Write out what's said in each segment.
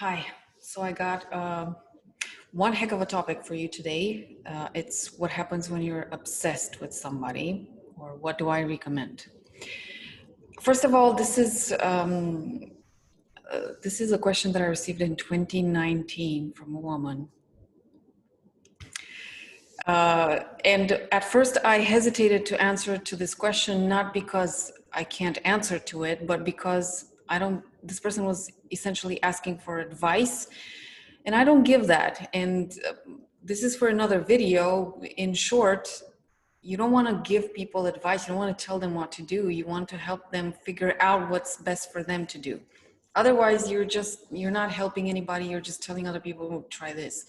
Hi. So I got one heck of a topic for you today. It's what happens when you're obsessed with somebody, or what do I recommend? First of all, this is a question that I received in 2019 from a woman. And at first I hesitated to answer to this question, not because I can't answer to it, but because this person was essentially asking for advice, and I don't give that. And this is for another video. In short, you don't want to give people advice. You don't want to tell them what to do. You want to help them figure out what's best for them to do. Otherwise, you're not helping anybody. You're just telling other people, oh, try this.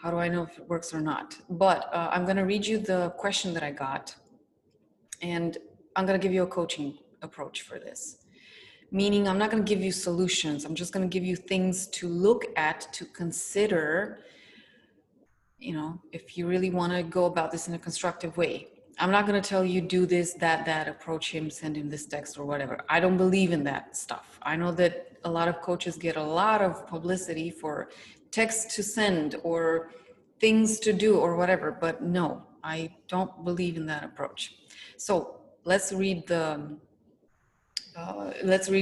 How do I know if it works or not? But I'm going to read you the question that I got, and I'm going to give you a coaching approach for this. Meaning, I'm not going to give you solutions. I'm just going to give you things to look at, to consider, if you really want to go about this in a constructive way. I'm not going to tell you do this, that, approach him, send him this text or whatever. I don't believe in that stuff. I know that a lot of coaches get a lot of publicity for texts to send or things to do or whatever, but no, I don't believe in that approach. So let's read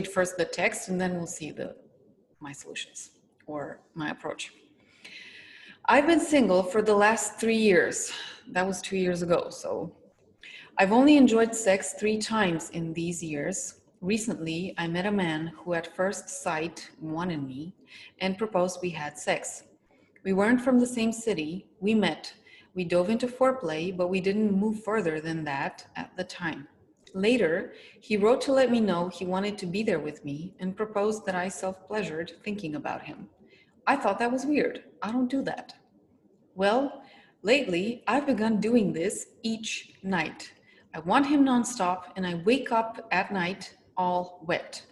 first the text, and then we'll see my solutions or my approach. I've been single for the last 3 years. That was 2 years ago. So I've only enjoyed sex 3 times in these years. Recently, I met a man who at first sight wanted me and proposed we had sex. We weren't from the same city. We met. We dove into foreplay, but we didn't move further than that at the time. Later, he wrote to let me know he wanted to be there with me and proposed that I self-pleasured thinking about him. I thought that was weird. I don't do that. Well, lately, I've begun doing this each night. I want him nonstop, and I wake up at night all wet.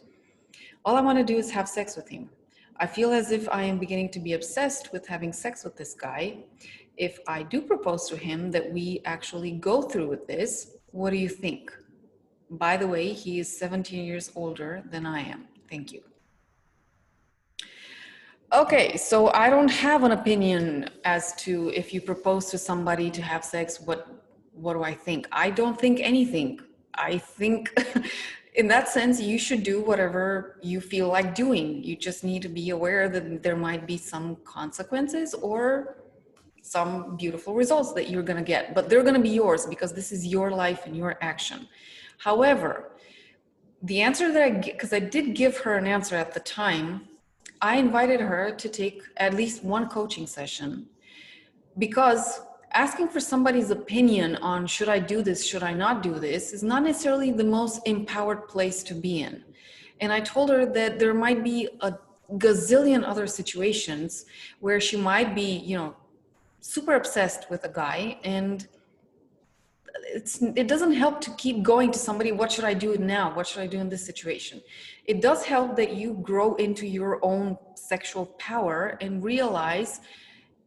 All I want to do is have sex with him. I feel as if I am beginning to be obsessed with having sex with this guy. If I do propose to him that we actually go through with this, what do you think? By the way, he is 17 years older than I am. Thank you. Okay, so I don't have an opinion as to if you propose to somebody to have sex, what do I think? I don't think anything. I think in that sense, you should do whatever you feel like doing. You just need to be aware that there might be some consequences or some beautiful results that you're gonna get, but they're gonna be yours because this is your life and your action. However, the answer that I get, because I did give her an answer at the time, I invited her to take at least one coaching session, because asking for somebody's opinion on should I do this, should I not do this, is not necessarily the most empowered place to be in. And I told her that there might be a gazillion other situations where she might be, super obsessed with a guy, and it doesn't help to keep going to somebody, what should I do now? What should I do in this situation? It does help that you grow into your own sexual power and realize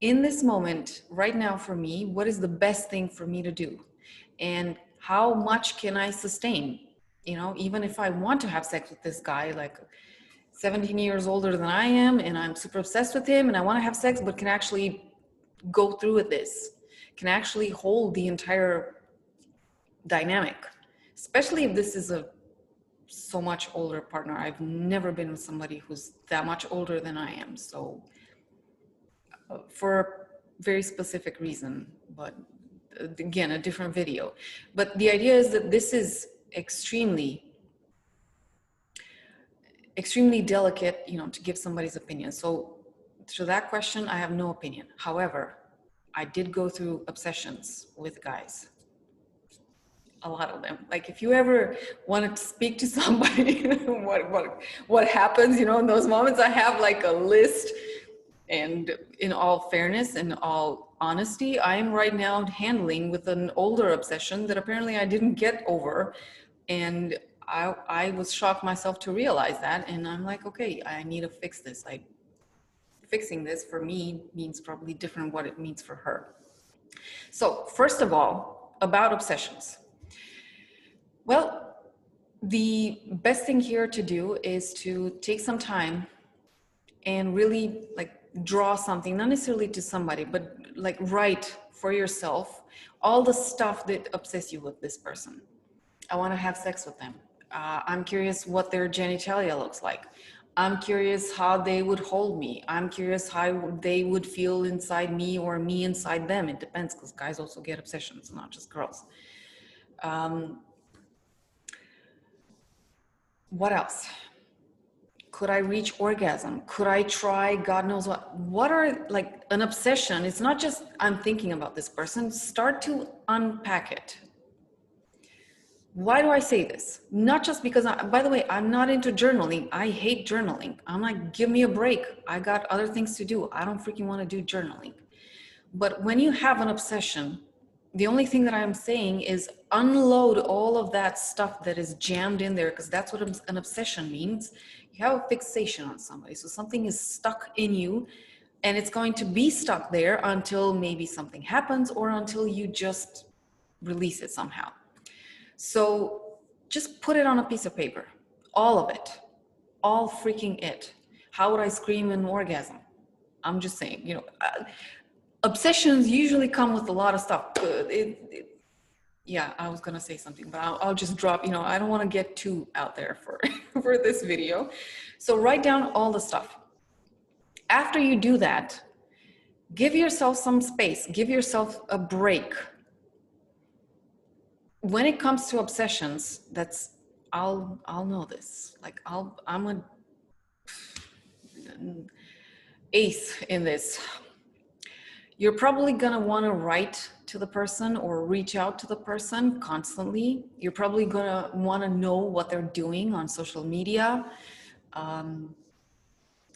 in this moment, right now for me, what is the best thing for me to do? And how much can I sustain? Even if I want to have sex with this guy, like 17 years older than I am, and I'm super obsessed with him and I want to have sex, but can actually go through with this, can actually hold the entire dynamic, especially if this is a so much older partner. I've never been with somebody who's that much older than I am. So for a very specific reason, but again, a different video. But the idea is that this is extremely delicate, to give somebody's opinion. So to that question, I have no opinion. However, I did go through obsessions with guys. A lot of them. Like if you ever wanted to speak to somebody, what happens, in those moments, I have like a list. And in all fairness and all honesty, I am right now handling with an older obsession that apparently I didn't get over. And I was shocked myself to realize that. And I'm like, okay, I need to fix this. Fixing this for me means probably different what it means for her. So first of all, about obsessions. Well, the best thing here to do is to take some time and really like draw something, not necessarily to somebody, but like write for yourself all the stuff that obsesses you with this person. I want to have sex with them. I'm curious what their genitalia looks like. I'm curious how they would hold me. I'm curious how they would feel inside me or me inside them. It depends, because guys also get obsessions, not just girls. What else? Could I reach orgasm? Could I try God knows what? What are like an obsession? It's not just I'm thinking about this person. Start to unpack it. Why do I say this? Not just because, by the way, I'm not into journaling. I hate journaling. I'm like, give me a break. I got other things to do. I don't freaking want to do journaling. But when you have an obsession, the only thing that I'm saying is unload all of that stuff that is jammed in there, because that's what an obsession means. You have a fixation on somebody. So something is stuck in you, and it's going to be stuck there until maybe something happens or until you just release it somehow. So just put it on a piece of paper, all of it, all freaking it. How would I scream in orgasm? I'm just saying, you know, obsessions usually come with a lot of stuff. Yeah, I was gonna say something, but I'll just drop, you know, I don't wanna get too out there for, for this video. So write down all the stuff. After you do that, give yourself some space, give yourself a break. When it comes to obsessions, that's, I'll know this. Like I'm an ace in this. You're probably gonna wanna write to the person or reach out to the person constantly. You're probably gonna wanna know what they're doing on social media.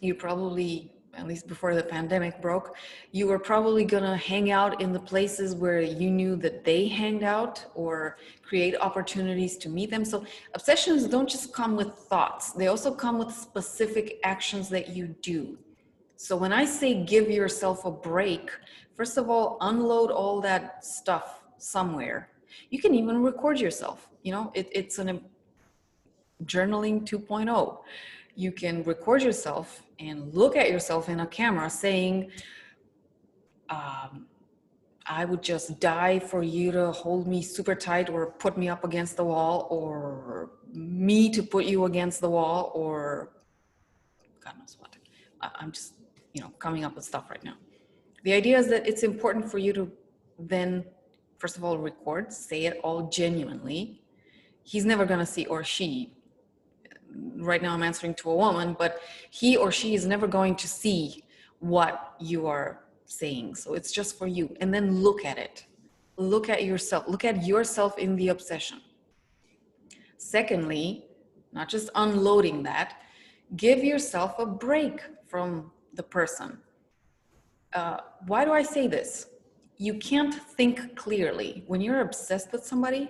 You probably, at least before the pandemic broke, you were probably gonna hang out in the places where you knew that they hanged out or create opportunities to meet them. So obsessions don't just come with thoughts, they also come with specific actions that you do. So when I say give yourself a break, first of all, unload all that stuff somewhere. You can even record yourself. You know, it's an journaling 2.0. You can record yourself and look at yourself in a camera saying, I would just die for you to hold me super tight or put me up against the wall, or me to put you against the wall, or God knows what. I'm just, you know, coming up with stuff right now. The idea is that it's important for you to then, first of all, record, say it all genuinely. He's never going to see, or she, right now I'm answering to a woman, but he or she is never going to see what you are saying. So it's just for you. And then look at it. Look at yourself in the obsession. Secondly, not just unloading that, give yourself a break from the person. Why do I say this? You can't think clearly. When you're obsessed with somebody,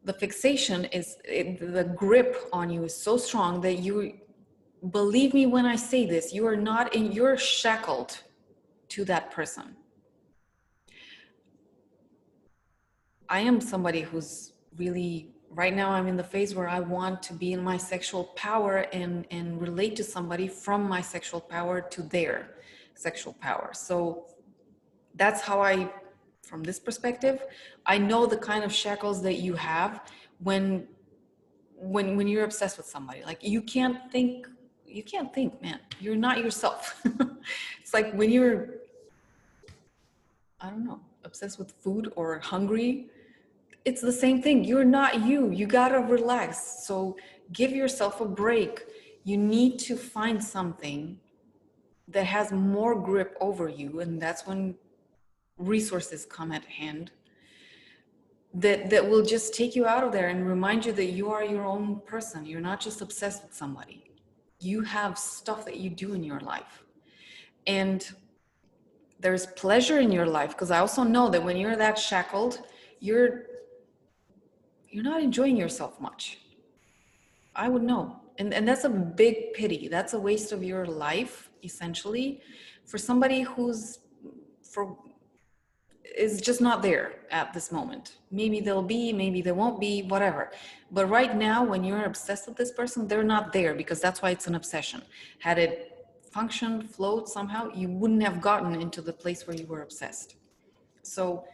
the fixation is, the grip on you is so strong that you, believe me when I say this, you're shackled to that person. I am somebody who's really, right now I'm in the phase where I want to be in my sexual power and relate to somebody from my sexual power to their sexual power. So that's how from this perspective, I know the kind of shackles that you have when you're obsessed with somebody. Like you can't think, man. You're not yourself. It's like when you're, I don't know, obsessed with food or hungry, it's the same thing. You're not you. You gotta relax. So give yourself a break. You need to find something that has more grip over you, and that's when resources come at hand that will just take you out of there and remind you that you are your own person. You're not just obsessed with somebody. You have stuff that you do in your life, and there's pleasure in your life, because I also know that when you're that shackled, you're not enjoying yourself much. I would know. And that's a big pity. That's a waste of your life, essentially, for somebody who's is just not there at this moment. Maybe they'll be, maybe they won't be, whatever. But right now, when you're obsessed with this person, they're not there, because that's why it's an obsession. Had it function, float somehow, you wouldn't have gotten into the place where you were obsessed. So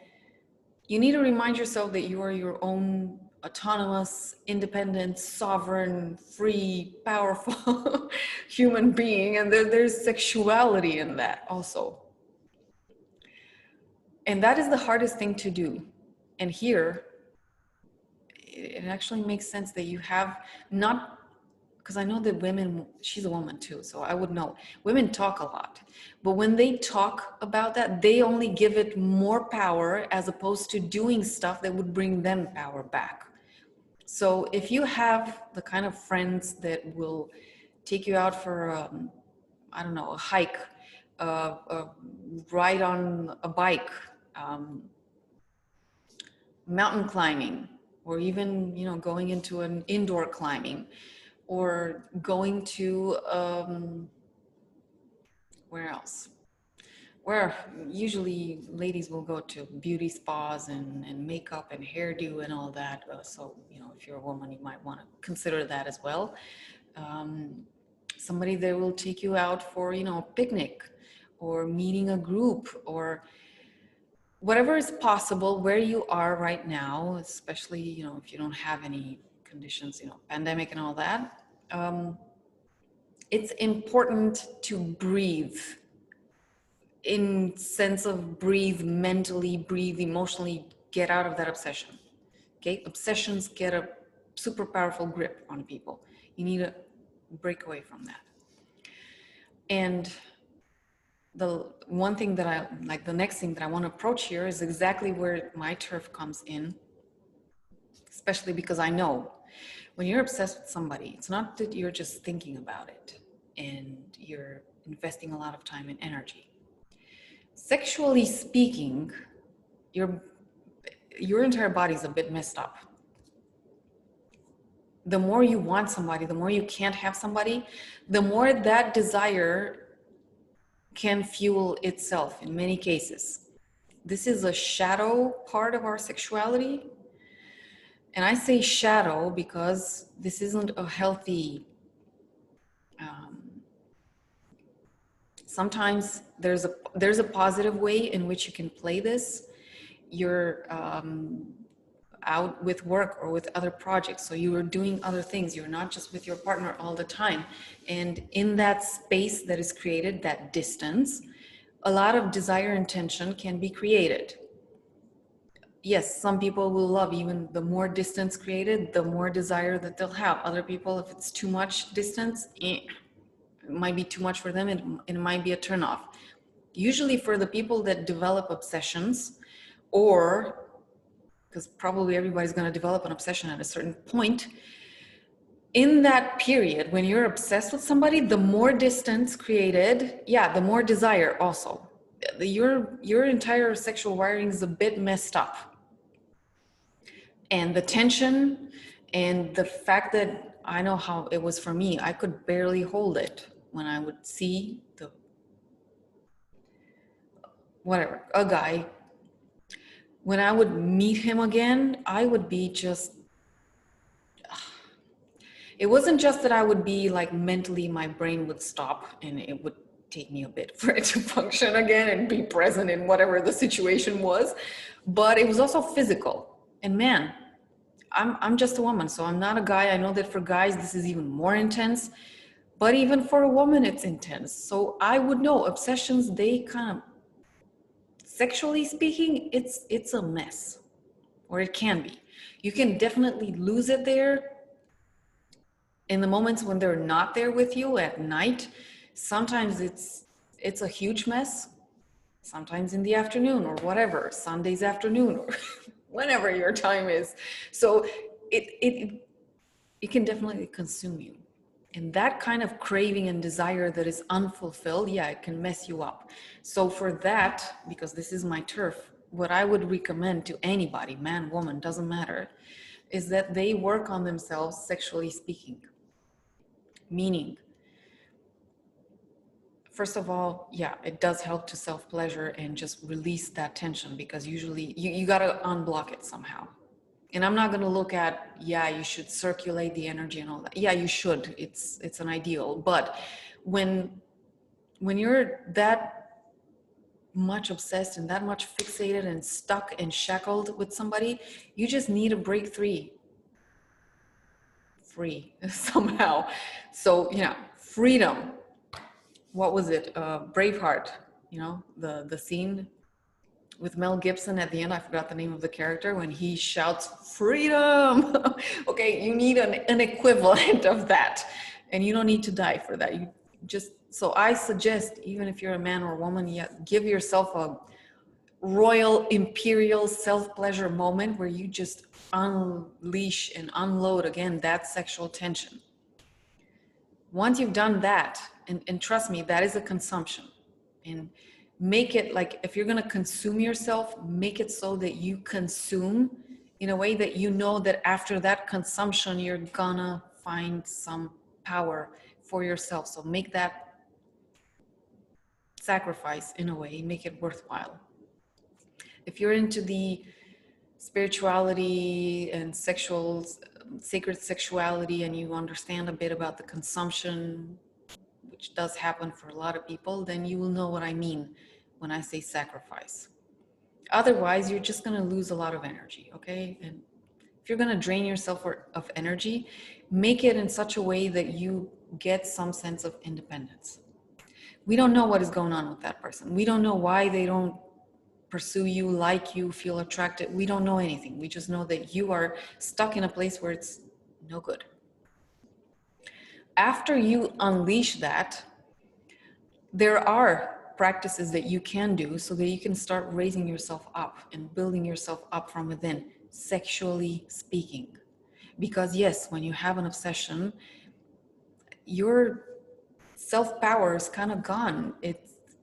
you need to remind yourself that you are your own autonomous, independent, sovereign, free, powerful human being, and there's sexuality in that also. And that is the hardest thing to do. And here, it actually makes sense that you have not, because I know that women, she's a woman too, so I would know. Women talk a lot, but when they talk about that, they only give it more power as opposed to doing stuff that would bring them power back. So if you have the kind of friends that will take you out for, I don't know, a hike, a ride on a bike, mountain climbing, or even, you know, going into an indoor climbing, or going to, where else? Where usually ladies will go to beauty spas and makeup and hairdo and all that. So, you know, if you're a woman, you might want to consider that as well. Somebody that will take you out for, you know, a picnic or meeting a group or whatever is possible where you are right now, especially, you know, if you don't have any conditions, you know, pandemic and all that. It's important to breathe, in sense of breathe mentally, breathe emotionally, get out of that obsession. Okay, obsessions get a super powerful grip on people. You need to break away from that. And the one thing that I like, the next thing that I want to approach here is exactly where my turf comes in, especially because I know when you're obsessed with somebody, it's not that you're just thinking about it and you're investing a lot of time and energy. Sexually speaking, your entire body is a bit messed up. The more you want somebody, the more you can't have somebody, the more that desire can fuel itself in many cases. This is a shadow part of our sexuality. And I say shadow because this isn't a healthy, sometimes there's a positive way in which you can play this. You're out with work or with other projects, so you are doing other things. You're not just with your partner all the time. And in that space that is created, that distance, a lot of desire and tension can be created. Yes, some people will love even the more distance created, the more desire that they'll have. Other people, if it's too much distance, it might be too much for them, it might be a turnoff. Usually for the people that develop obsessions, or because probably everybody's going to develop an obsession at a certain point, in that period when you're obsessed with somebody, the more distance created, yeah, the more desire also. Your entire sexual wiring is a bit messed up. And the tension and the fact that I know how it was for me, I could barely hold it when I would see a guy. When I would meet him again, I would be just, it wasn't just that I would be like mentally, my brain would stop and it would take me a bit for it to function again and be present in whatever the situation was, but it was also physical. And man, I'm just a woman, so I'm not a guy. I know that for guys, this is even more intense, but even for a woman, it's intense. So I would know obsessions, they kind of, sexually speaking, it's a mess, or it can be. You can definitely lose it there in the moments when they're not there with you at night. Sometimes it's a huge mess. Sometimes in the afternoon or whatever, Sundays afternoon or whenever your time is. So it can definitely consume you. And that kind of craving and desire that is unfulfilled, yeah, it can mess you up. So for that, because this is my turf, what I would recommend to anybody, man, woman, doesn't matter, is that they work on themselves sexually speaking. Meaning, first of all, yeah, it does help to self-pleasure and just release that tension, because usually you gotta unblock it somehow. And I'm not gonna look at, yeah, you should circulate the energy and all that. Yeah, you should, it's an ideal. But when when you're that much obsessed and that much fixated and stuck and shackled with somebody, you just need to break free somehow. So, freedom. What was it? Braveheart, the scene with Mel Gibson at the end. I forgot the name of the character when he shouts freedom. Okay, you need an equivalent of that, and you don't need to die for that. You just, so I suggest, even if you're a man or a woman, give yourself a royal imperial self-pleasure moment where you just unleash and unload again that sexual tension. Once you've done that, and trust me, that is a consumption. And make it like, if you're going to consume yourself, make it so that you consume in a way that you know that after that consumption, you're gonna find some power for yourself. So make that sacrifice in a way, make it worthwhile. If you're into the spirituality and sacred sexuality, and you understand a bit about the consumption, which does happen for a lot of people, then you will know what I mean when I say sacrifice. Otherwise, you're just going to lose a lot of energy, okay? And if you're going to drain yourself of energy, make it in such a way that you get some sense of independence. We don't know what is going on with that person. We don't know why they don't pursue you, like you, feel attracted. We don't know anything. We just know that you are stuck in a place where it's no good. After you unleash that, there are practices that you can do so that you can start raising yourself up and building yourself up from within, sexually speaking. Because yes, when you have an obsession, your self-power is kind of gone.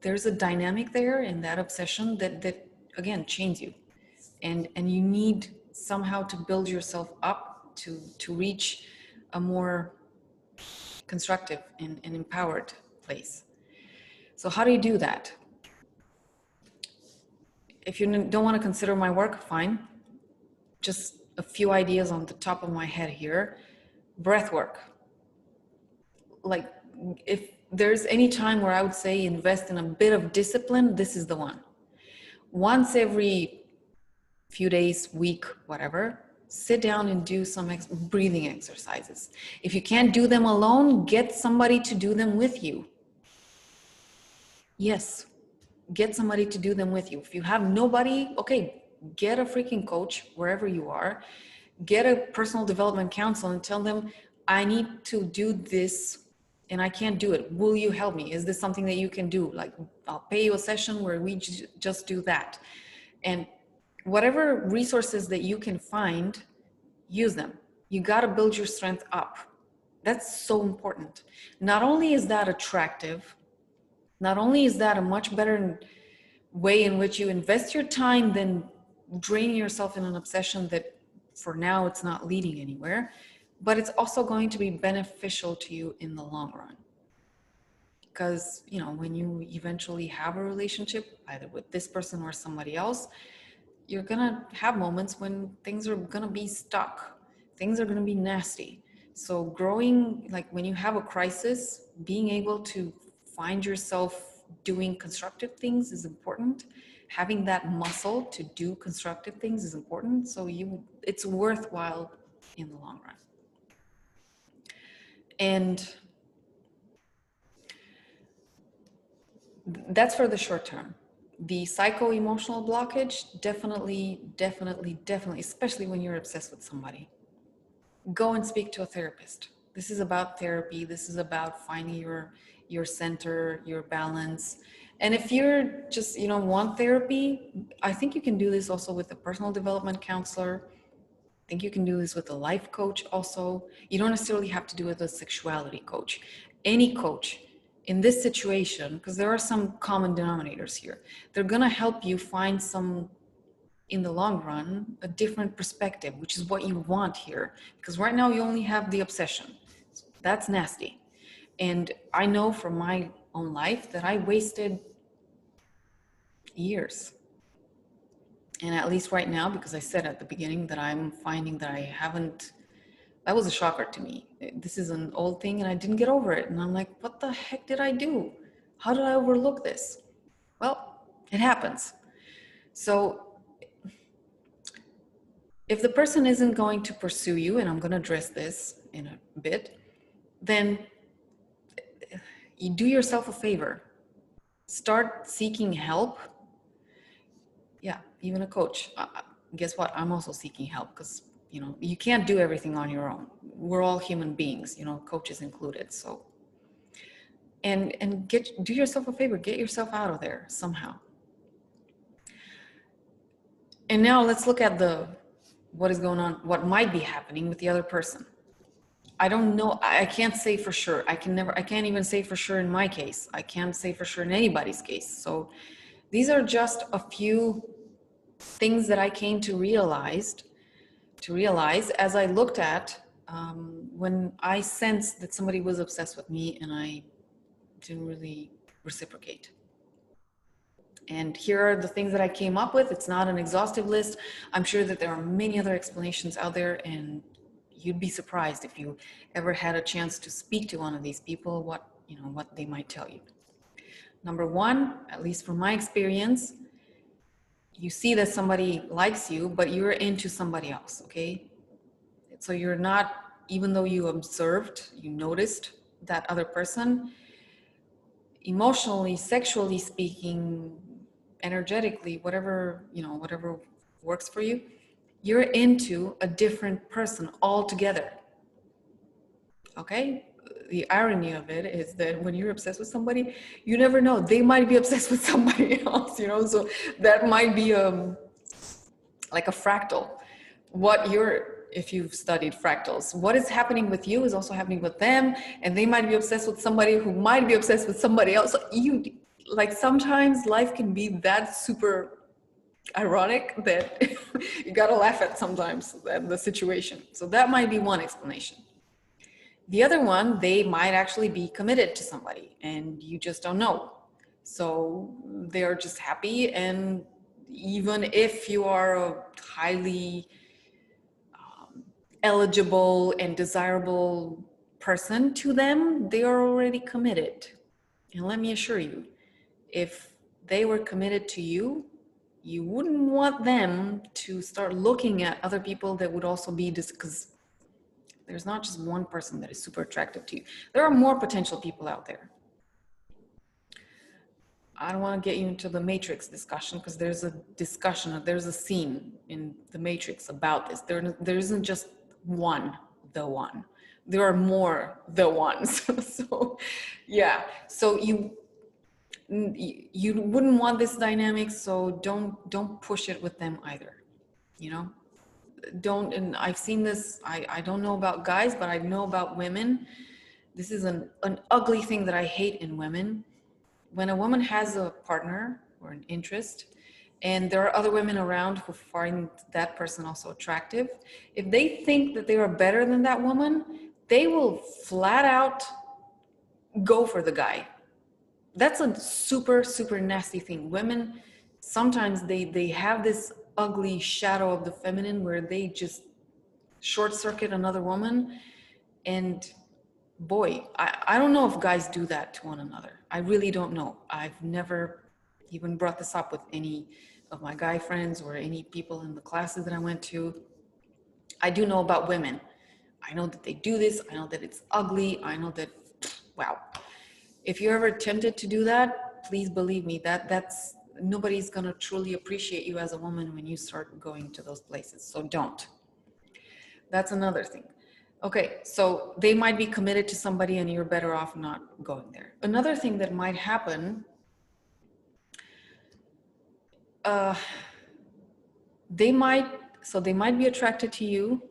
There's a dynamic there in that obsession that again chains you, and you need somehow to build yourself up to reach a more constructive and empowered place. So how do you do that? If you don't want to consider my work, fine. Just a few ideas on the top of my head here. Breath work. Like, if there's any time where I would say invest in a bit of discipline, this is the one. Once every few days, week, whatever, sit down and do some breathing exercises. If you can't do them alone, get somebody to do them with you. Yes, get somebody to do them with you. If you have nobody, okay, get a freaking coach wherever you are. Get a personal development counsel and tell them, I need to do this and I can't do it. Will you help me? Is this something that you can do? Like, I'll pay you a session where we just do that. And whatever resources that you can find, use them. You got to build your strength up. That's so important. Not only is that attractive, not only is that a much better way in which you invest your time than draining yourself in an obsession that for now it's not leading anywhere, but it's also going to be beneficial to you in the long run. Because, when you eventually have a relationship, either with this person or somebody else, you're gonna have moments when things are gonna be stuck. Things are gonna be nasty. So growing, like when you have a crisis, being able to find yourself doing constructive things is important. Having that muscle to do constructive things is important. So it's worthwhile in the long run. And that's for the short term. The psycho-emotional blockage, definitely, especially when you're obsessed with somebody, go and speak to a therapist. This is about therapy. This is about finding your center, your balance. And if you're just, want therapy, I think you can do this also with a personal development counselor. I think you can do this with a life coach also. You don't necessarily have to do it with a sexuality coach. Any coach in this situation, because there are some common denominators here, they're gonna help you find some, in the long run, a different perspective, which is what you want here. Because right now you only have the obsession. That's nasty. And I know from my own life that I wasted years. And at least right now, because I said at the beginning that I'm finding that that was a shocker to me. This is an old thing and I didn't get over it. And I'm like, what the heck did I do? How did I overlook this? Well, it happens. So if the person isn't going to pursue you, and I'm going to address this in a bit, then you do yourself a favor. Start seeking help. Yeah, even a coach. Guess what? I'm also seeking help because, you know, you can't do everything on your own. We're all human beings, you know, coaches included. So, and do yourself a favor, get yourself out of there somehow. And now let's look at what is going on, what might be happening with the other person. I don't know. I can't say for sure. I can't even say for sure in my case. I can't say for sure in anybody's case. So these are just a few things that I came to realize as I looked at when I sensed that somebody was obsessed with me and I didn't really reciprocate. And here are the things that I came up with. It's not an exhaustive list. I'm sure that there are many other explanations out there, and you'd be surprised if you ever had a chance to speak to one of these people, what they might tell you. Number one, at least from my experience, you see that somebody likes you, but you're into somebody else, okay? So you're not, even though you observed, you noticed that other person, emotionally, sexually speaking, energetically, whatever works for you, you're into a different person altogether. Okay? The irony of it is that when you're obsessed with somebody, you never know. They might be obsessed with somebody else, so that might be like a fractal. If you've studied fractals, what is happening with you is also happening with them, and they might be obsessed with somebody who might be obsessed with somebody else. So sometimes life can be that super ironic that you gotta laugh at sometimes at the situation. So that might be one explanation. The other one, they might actually be committed to somebody and you just don't know. So they're just happy, and even if you are a highly eligible and desirable person to them, they are already committed. And let me assure you, if they were committed to you, you wouldn't want them to start looking at other people that would also be because there's not just one person that is super attractive to you. There are more potential people out there. I don't want to get you into the Matrix discussion because there's a scene in the Matrix about this. There isn't just the one. There are more the ones. So yeah, so you wouldn't want this dynamic, so don't push it with them either, and I've seen this, I don't know about guys, but I know about women. This is an ugly thing that I hate in women. When a woman has a partner or an interest, and there are other women around who find that person also attractive, if they think that they are better than that woman, they will flat out go for the guy. That's a super, super nasty thing. Women, sometimes they have this ugly shadow of the feminine where they just short circuit another woman. And boy, I don't know if guys do that to one another. I really don't know. I've never even brought this up with any of my guy friends or any people in the classes that I went to. I do know about women. I know that they do this. I know that it's ugly. I know that, wow. If you're ever tempted to do that, please believe me, that's nobody's gonna truly appreciate you as a woman when you start going to those places. So don't. That's another thing. Okay, so they might be committed to somebody and you're better off not going there. Another thing that might happen, they might be attracted to you,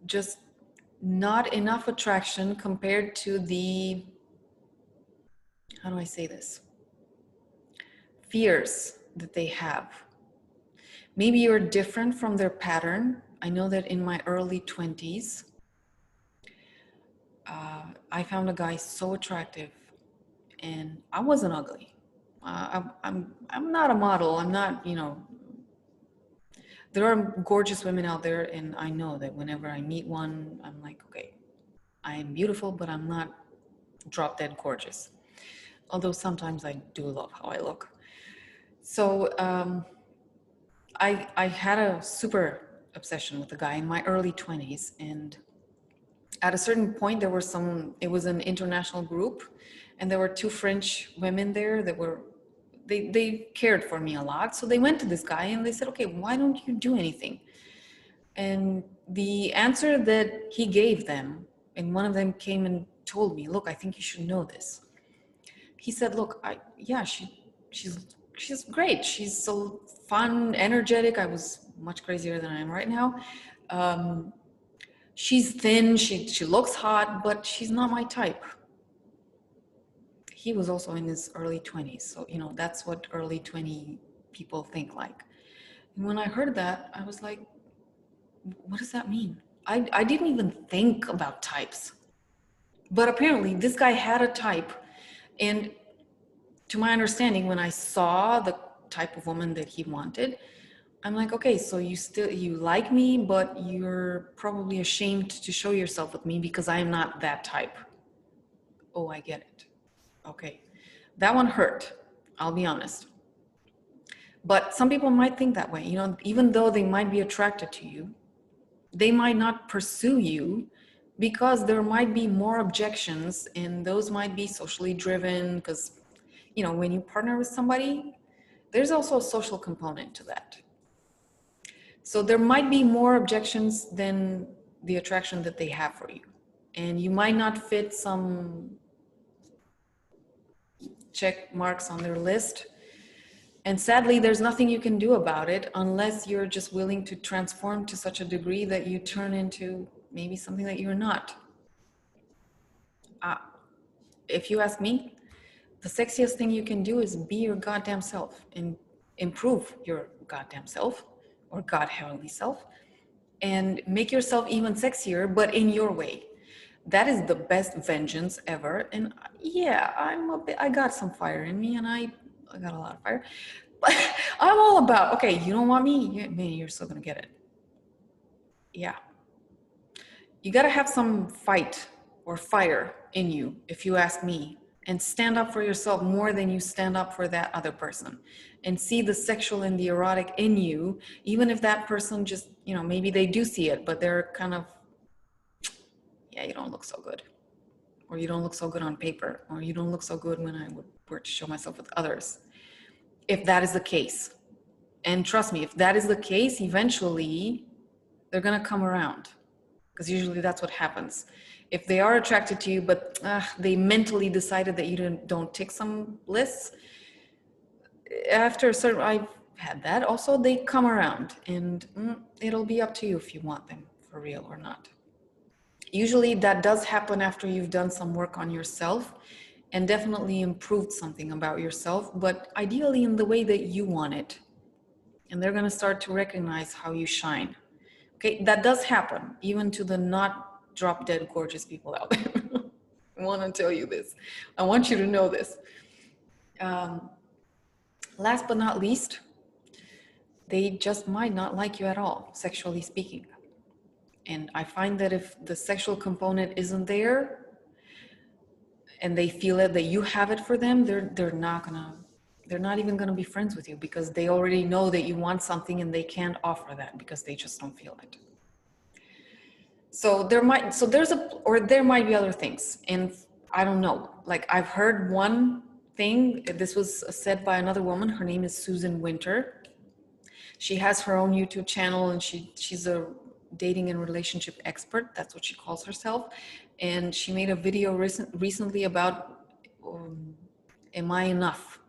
just not enough attraction compared to the, how do I say this? Fears that they have. Maybe you're different from their pattern. I know that in my early 20s, I found a guy so attractive, and I wasn't ugly. I'm not a model. I'm not, there are gorgeous women out there, and I know that whenever I meet one, I'm like, okay, I am beautiful, but I'm not drop dead gorgeous. although sometimes I do love how I look. So I had a super obsession with a guy in my early 20s, and at a certain point it was an international group, and there were two French women there that were, they cared for me a lot. So they went to this guy and they said, okay, why don't you do anything? And the answer that he gave them, and one of them came and told me, look, I think you should know this. He said, look, she's great. She's so fun, energetic. I was much crazier than I am right now. She's thin, she looks hot, but she's not my type. He was also in his early 20s. So, you know, that's what early 20 people think like. And when I heard that, I was like, what does that mean? I didn't even think about types. But apparently this guy had a type. And to my understanding, when I saw the type of woman that he wanted, I'm like, okay, so you like me, but you're probably ashamed to show yourself with me because I am not that type. Oh, I get it. Okay. That one hurt, I'll be honest. But some people might think that way, you know, even though they might be attracted to you, they might not pursue you because there might be more objections, and those might be socially driven because, you know, when you partner with somebody, there's also a social component to that. So there might be more objections than the attraction that they have for you. And you might not fit some check marks on their list. And sadly, there's nothing you can do about it unless you're just willing to transform to such a degree that you turn into maybe something that you're not. If you ask me, the sexiest thing you can do is be your goddamn self and improve your goddamn self or God heavenly self and make yourself even sexier, but in your way. That is the best vengeance ever. And yeah, I got some fire in me, and I got a lot of fire. But I'm all about, okay, you don't want me? Yeah, man, you're still gonna get it. Yeah. You gotta have some fight or fire in you, if you ask me, and stand up for yourself more than you stand up for that other person, and see the sexual and the erotic in you, even if that person just, you know, maybe they do see it, but they're kind of, yeah, you don't look so good, or you don't look so good on paper, or you don't look so good when I were to show myself with others. If that is the case, and trust me, if that is the case, eventually they're gonna come around, because usually that's what happens. If they are attracted to you, but they mentally decided that you don't tick some lists, after a certain, I've had that also, they come around, and it'll be up to you if you want them for real or not. Usually that does happen after you've done some work on yourself and definitely improved something about yourself, but ideally in the way that you want it. And they're gonna start to recognize how you shine. Okay, that does happen, even to the not drop dead gorgeous people out there. I want to tell you this. I want you to know this. Last but not least, they just might not like you at all, sexually speaking. And I find that if the sexual component isn't there and they feel it, that you have it for them, they're not even gonna be friends with you, because they already know that you want something and they can't offer that because they just don't feel it. So there might be other things, and I don't know. Like, I've heard one thing, this was said by another woman, her name is Susan Winter. She has her own YouTube channel, and she's a dating and relationship expert, that's what she calls herself. And she made a video recently about, am I enough?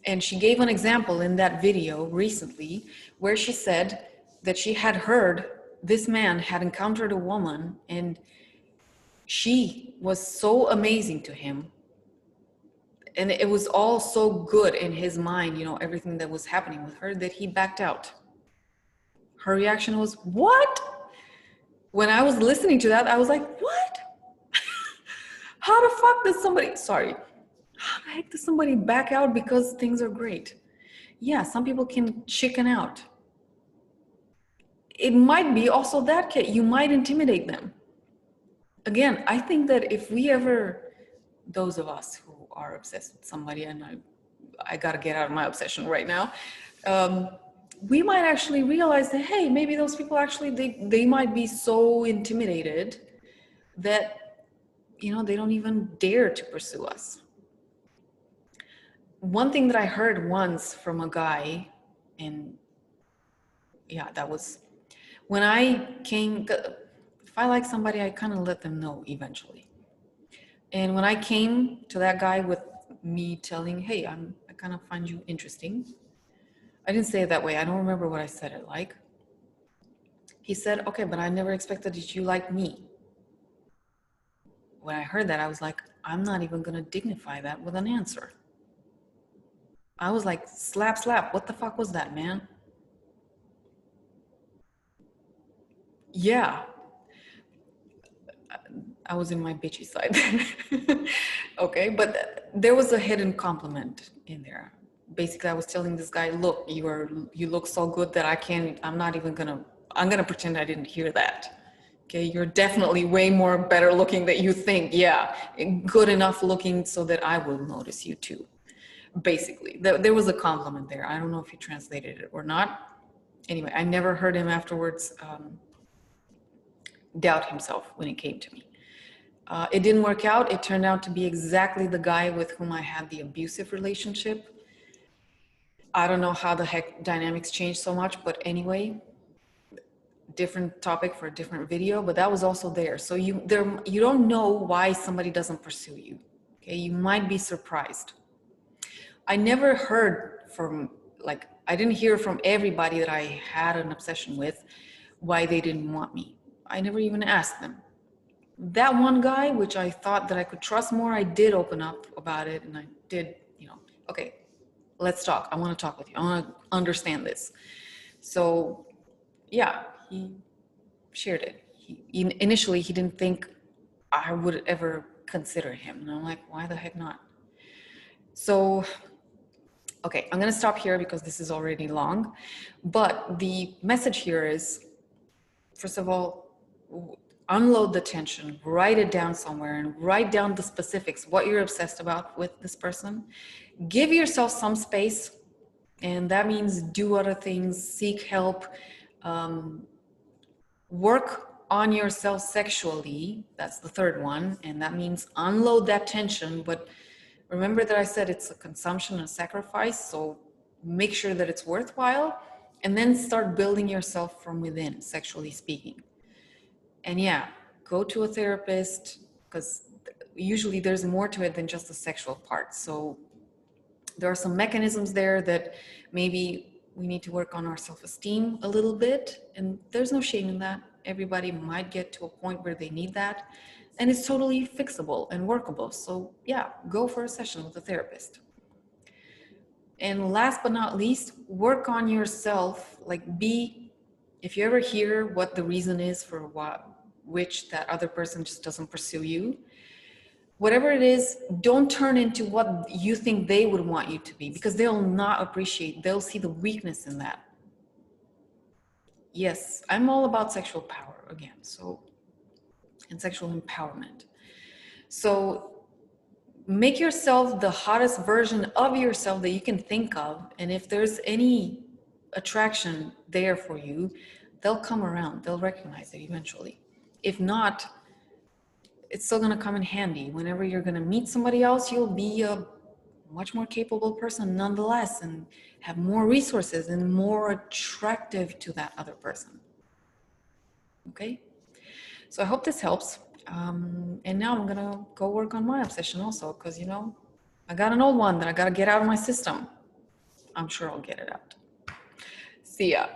And she gave an example in that video recently where she said that she had heard this man had encountered a woman, and she was so amazing to him, and it was all so good in his mind, you know, everything that was happening with her, that he backed out. Her reaction was, what? When I was listening to that, I was like, what? How the fuck does how the heck does somebody back out because things are great? Yeah, some people can chicken out. It might be also that case. You might intimidate them. Again, I think that if we ever, those of us who are obsessed with somebody, and I got to get out of my obsession right now. We might actually realize that, hey, maybe those people actually, they might be so intimidated that, you know, they don't even dare to pursue us. One thing that I heard once from a guy, and yeah, that was when I came, if I like somebody, I kind of let them know eventually. And when I came to that guy with me telling, hey, I kind of find you interesting. I didn't say it that way. I don't remember what I said it like. He said, okay, but I never expected that you like me. When I heard that, I was like, I'm not even going to dignify that with an answer. I was like, slap, slap. What the fuck was that, man? Yeah. I was in my bitchy side. Okay, but there was a hidden compliment in there. Basically, I was telling this guy, look, you look so good that I'm gonna pretend I didn't hear that. Okay, you're definitely way more better looking than you think. Yeah, good enough looking so that I will notice you too. Basically, there was a compliment there. I don't know if he translated it or not. Anyway, I never heard him afterwards doubt himself when it came to me. It didn't work out. It turned out to be exactly the guy with whom I had the abusive relationship. I don't know how the heck dynamics changed so much, but anyway, different topic for a different video, but that was also there. So you don't know why somebody doesn't pursue you. Okay, you might be surprised. I never heard from, like, I didn't hear from everybody that I had an obsession with why they didn't want me. I never even asked them. That one guy, which I thought that I could trust more, I did open up about it, and I did, you know, okay, let's talk. I want to talk with you. I want to understand this. So yeah, he shared it. Initially, he didn't think I would ever consider him. And I'm like, why the heck not? So, okay, I'm going to stop here because this is already long. But the message here is, first of all, unload the tension, write it down somewhere, and write down the specifics, what you're obsessed about with this person. Give yourself some space, and that means do other things, seek help, work on yourself sexually. That's the third one, and that means unload that tension. But remember that I said it's a consumption and sacrifice, so make sure that it's worthwhile, and then start building yourself from within, sexually speaking. And yeah, go to a therapist, because usually there's more to it than just the sexual part. So there are some mechanisms there that maybe we need to work on our self-esteem a little bit, and there's no shame in that. Everybody might get to a point where they need that, and it's totally fixable and workable. So yeah, go for a session with a therapist. And last but not least, work on yourself. Like, if you ever hear what the reason is for which that other person just doesn't pursue you, whatever it is, don't turn into what you think they would want you to be, because they'll not appreciate, they'll see the weakness in that. Yes, I'm all about sexual power again, and sexual empowerment. So make yourself the hottest version of yourself that you can think of, and if there's any attraction there for you, they'll come around, they'll recognize it eventually. If not, it's still going to come in handy. Whenever you're going to meet somebody else, you'll be a much more capable person nonetheless, and have more resources and more attractive to that other person. Okay? So I hope this helps. And now I'm going to go work on my obsession also, because, you know, I got an old one that I got to get out of my system. I'm sure I'll get it out. See ya.